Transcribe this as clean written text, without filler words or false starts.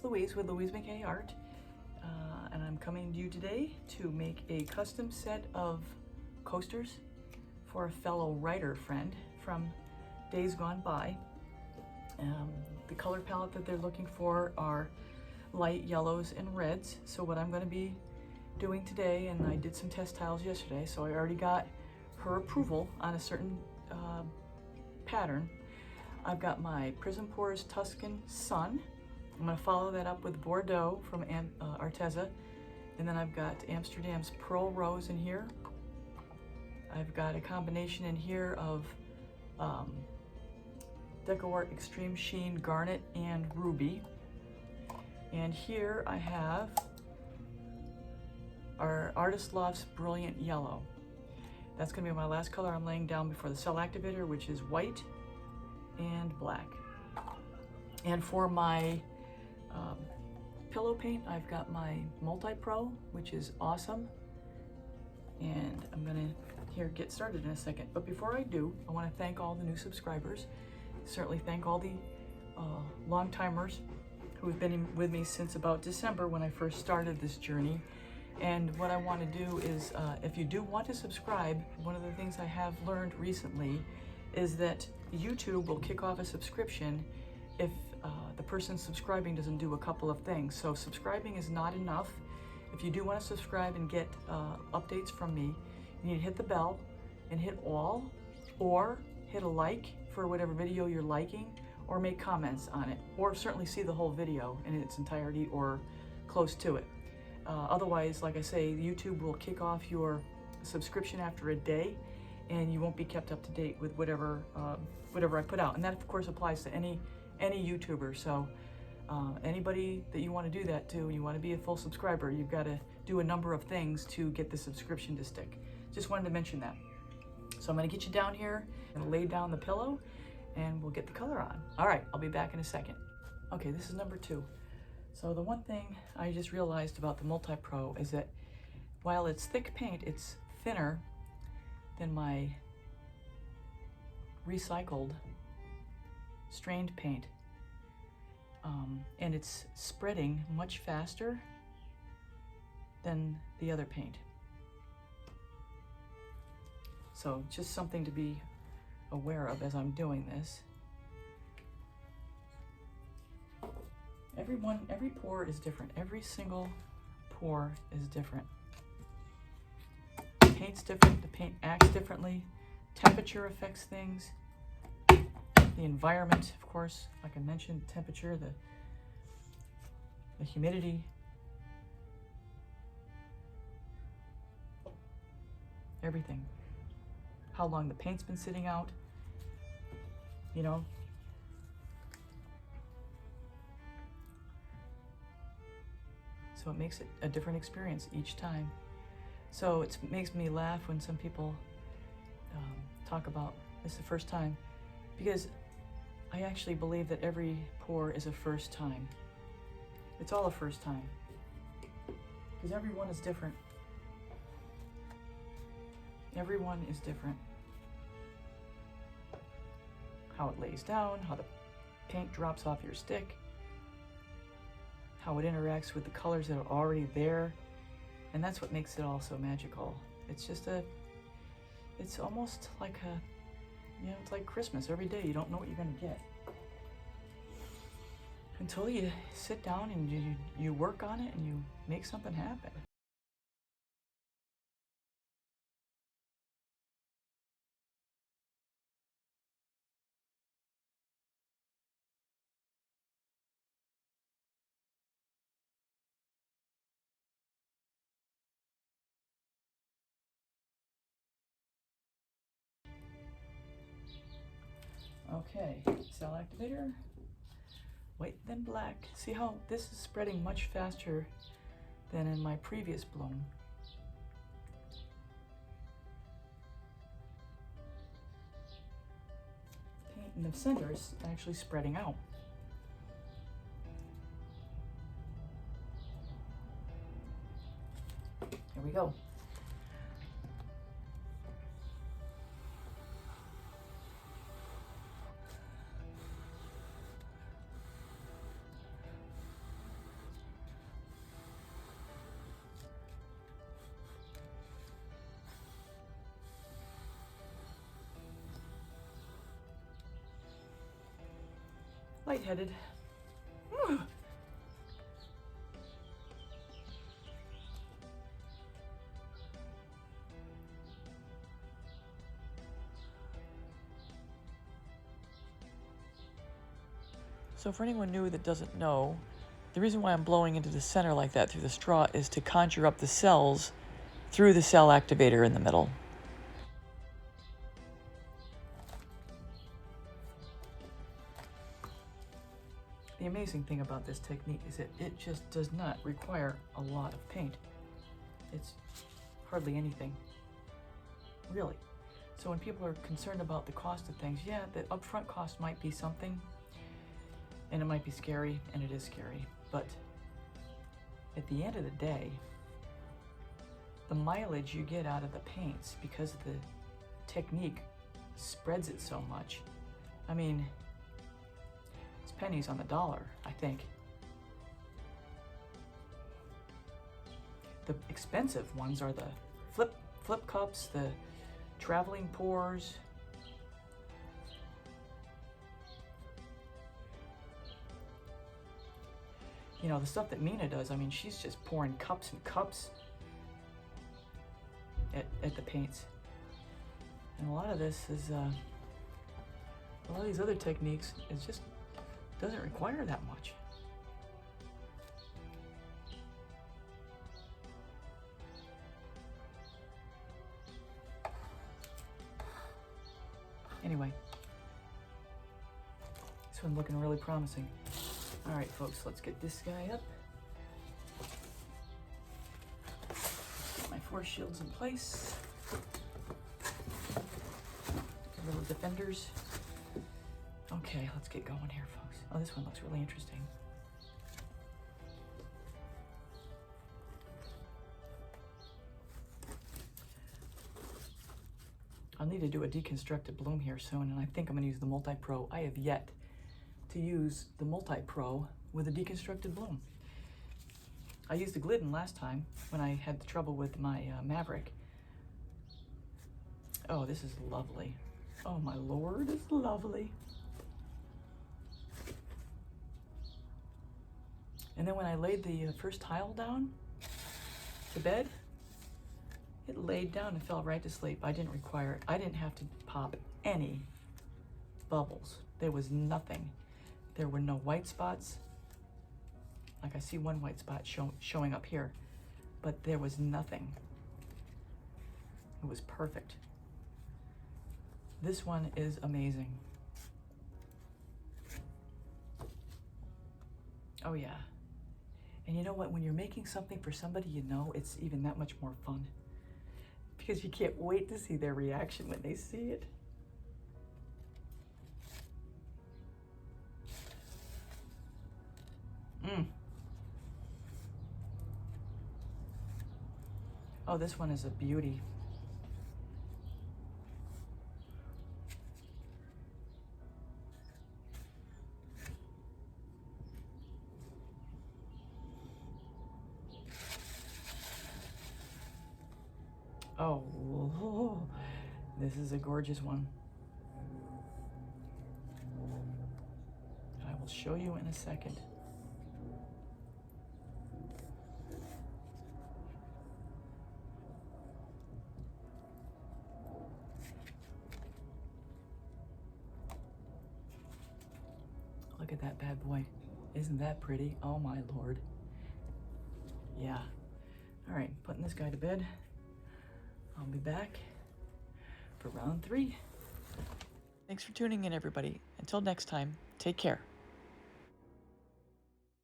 Louise with Louise McKay Art, and I'm coming to you today to make a custom set of coasters for a fellow writer friend from days gone by. The color palette that they're looking for are light yellows and reds. So what I'm going to be doing today, and I did some test tiles yesterday, so I already got her approval on a certain pattern. I've got my Prizmpour's Tuscan Sun. I'm going to follow that up with Bordeaux from Arteza, and then I've got Amsterdam's Pearl Rose in here. I've got a combination in here of DecoArt Extreme Sheen Garnet and Ruby. And here I have our Artist Loft's Brilliant Yellow. That's going to be my last color I'm laying down before the cell activator, which is white and black. And for my pillow paint, I've got my MultiPro, which is awesome. And I'm going to get started in a second. But before I do, I want to thank all the new subscribers. Certainly thank all the long timers who have been with me since about December when I first started this journey. And what I want to do is, if you do want to subscribe, one of the things I have learned recently is that YouTube will kick off a subscription if the person subscribing doesn't do a couple of things. So subscribing is not enough. If you do want to subscribe and get updates from me, you need to hit the bell and hit all, or hit a like for whatever video you're liking, or make comments on it, or certainly see the whole video in its entirety or close to it. Otherwise, like I say, YouTube will kick off your subscription after a day, and you won't be kept up to date with whatever I put out. And that, of course, applies to any YouTuber. So anybody that you want to do that to, you want to be a full subscriber, you've got to do a number of things to get the subscription to stick. Just wanted to mention that. So I'm going to get you down here and lay down the pillow, and we'll get the color on. All right, I'll be back in a second. Okay, this is number 2. So the one thing I just realized about the MultiPro is that while it's thick paint, it's thinner than my recycled strained paint. And it's spreading much faster than the other paint. So just something to be aware of as I'm doing this. Every pour is different. Every single pour is different. The paint's different, the paint acts differently, temperature affects things, the environment, of course, like I mentioned, temperature, the humidity, everything. How long the paint's been sitting out, you know. So it makes it a different experience each time. So it makes me laugh when some people talk about this is the first time, because I actually believe that every pour is a first time. It's all a first time, because everyone is different. Everyone is different. How it lays down, how the paint drops off your stick, how it interacts with the colors that are already there. And that's what makes it all so magical. It's just it's almost like it's like Christmas. Every day you don't know what you're gonna get until you sit down and you work on it and you make something happen. Okay, cell activator, white then black. See how this is spreading much faster than in my previous bloom. Paint in the center is actually spreading out. Here we go. lightheaded. So for anyone new that doesn't know, the reason why I'm blowing into the center like that through the straw is to conjure up the cells through the cell activator in the middle. The amazing thing about this technique is that it just does not require a lot of paint. It's hardly anything, really. So when people are concerned about the cost of things, yeah, the upfront cost might be something, and it might be scary, and it is scary, but at the end of the day, the mileage you get out of the paints because the technique spreads it so much. I mean, it's pennies on the dollar, I think. The expensive ones are the flip cups, the traveling pours. You know, the stuff that Mina does, I mean, she's just pouring cups and cups at the paints. And a lot of this is, a lot of these other techniques, it just doesn't require that much. Anyway, this one's looking really promising. All right, folks, let's get this guy up. Get my force shields in place. Little defenders. Okay, let's get going here, folks. Oh, this one looks really interesting. I'll need to do a deconstructed bloom here soon, and I think I'm gonna use the MultiPro. I have yet to use the MultiPro with a deconstructed bloom. I used the Glidden last time when I had the trouble with my Maverick. Oh, this is lovely. Oh my Lord, it's lovely. And then when I laid the first tile down to bed, it laid down and fell right to sleep. I didn't require it. I didn't have to pop any bubbles. There was nothing. There were no white spots. Like I see one white spot showing up here, but there was nothing. It was perfect. This one is amazing. Oh yeah. And you know what? When you're making something for somebody you know, it's even that much more fun. Because you can't wait to see their reaction when they see it. Oh, this one is a beauty. Oh, this is a gorgeous one. I will show you in a second. Look at that bad boy. Isn't that pretty? Oh my Lord. Yeah. All right, putting this guy to bed. I'll be back for round 3. Thanks for tuning in, everybody. Until next time, take care.